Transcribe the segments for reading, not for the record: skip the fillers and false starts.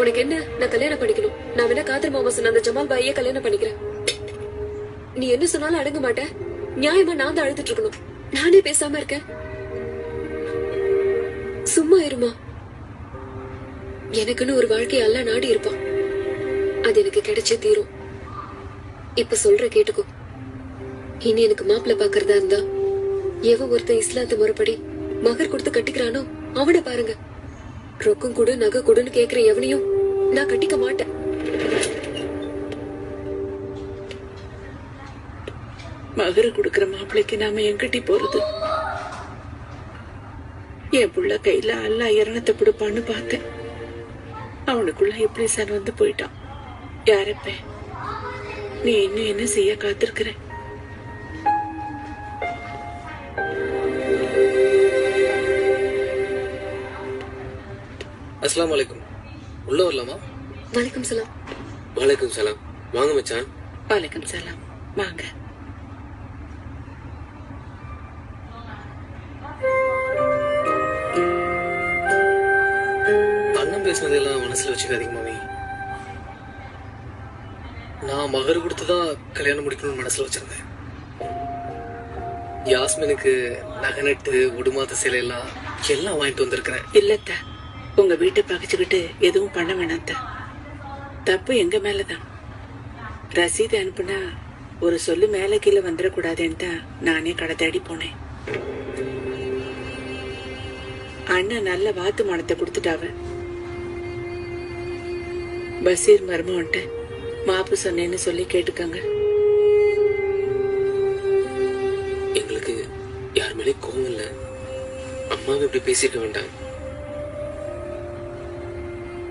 உனக்கு என்ன? நான் கல்யாணம் பண்ணிக்கணும். நான் வேணா காதர் மாமா சொன்ன அந்த ஜமால் பாயே கல்யாணம் பண்ணிக்கிறேன். நீ என்ன சொன்னாலும் அடங்க மாட்டேன். நியாயமா நான் தான் அழுதுட்டு இருக்கணும். நானே பேசாம இருக்கேன். சும்மா இருமா. எனக்குன்னு ஒரு வாழ்க்கைய எல்லாம் நாடி இருப்பான். அது எனக்கு கிடைச்சே தீரும். இப்ப சொல்ற கேட்டுக்கோ. இனி எனக்கு மாப்பிள்ள பாக்குறதா இருந்தா எவன் ஒருத்தன் இஸ்லாத்து முறைப்படி மகர் கொடுத்து கட்டிக்கிறானோ அவனை பாருங்க. ரொக்கம் கூட நகை கொடுன்னு கேக்குற எவனையும் நான் கட்டிக்க மாட்டேன். மகர குடுக்கற மாப்பிள்ளைக்கு நாம எங்கட்டி போறது? என் புள்ள கையில அல்லா இரணத்தை பிடிப்பான்னு பார்த்தேன். அவனுக்குள்ள எப்படி சார் வந்து போயிட்டான். யாரப்ப நீ இன்னும் என்ன செய்ய காத்திருக்கிற? அஸ்ஸலாமு அலைக்கும். உள்ள வரலாமா? வலைக்கும் சலாம். வலைக்கும் சலாம். வாங்க மச்சான். வலைக்கும் சலாம். வாங்க. அண்ணன் பேசினதெல்லாம் மனசுல வச்சுக்காதீங்க மாமி. நான் மகர் கொடுத்துதான் கல்யாணம் முடிக்கணும்னு மனசுல வச்சிருந்தேன். யாஸ்மினுக்கு நகநட்டு உடுமாத்த சிலையெல்லாம் எல்லாம் வாங்கிட்டு வந்திருக்கிறேன். இல்லத்த, உங்க வீட்டை பகிச்சுக்கிட்டு எதுவும் பண்ண வேணாத்த. தப்பு எங்க மேலதான். ரசீது அனுப்புனா ஒரு சொல்லு மேல கீழே வந்துடக்கூடாதுன்னு தான் நானே கடை தேடி போனேன். அண்ணன் நல்ல வாத்து மானத்தை கொடுத்துட்டாவ. பசீர் மருமன்ட்ட மாப்பு சொன்னேன்னு சொல்லி கேட்டுக்கங்க. எங்களுக்கு யார் மேலே கோவம் இல்ல. அம்மாவை இப்படி பேசிருக்க வேண்டாம்.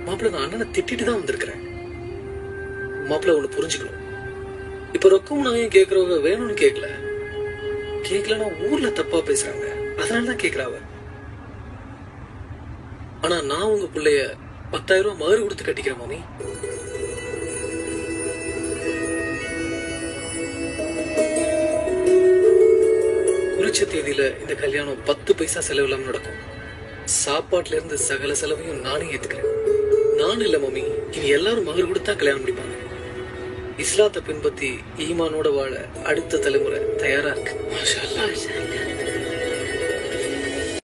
மாப்பிள்ள நான் அண்ணனை திட்டிட்டு தான் வந்திருக்கிறேன். மாப்பிள்ள ஒண்ணு புரிஞ்சுக்கணும். இப்ப ரொக்கம் நான் ஏன் கேக்குறவங்க வேணும்னு கேட்கல. கேட்கலன்னா ஊர்ல தப்பா பேசுறாங்க, அதனாலதான் கேக்குறாவ. ஆனா நான் உங்க பிள்ளைய 10,000 ரூபாய் மகர் கொடுத்து கட்டிக்கிறேன் மாமி. குறிச்ச தேதியில இந்த கல்யாணம் 10 பைசா செலவு இல்லாம நடக்கும். சாப்பாட்டுல இருந்து சகல செலவையும் நானே ஏத்துக்கிறேன். நானும் இல்ல மாமி, இனி எல்லாரும் மகர் கொடுத்தா கல்யாணம் முடிப்பாங்க. இஸ்லாத்தை பின்பற்றி ஈமானோட வாழ அடுத்த தலைமுறை தயாரா இருக்கு. மாஷா அல்லாஹ்.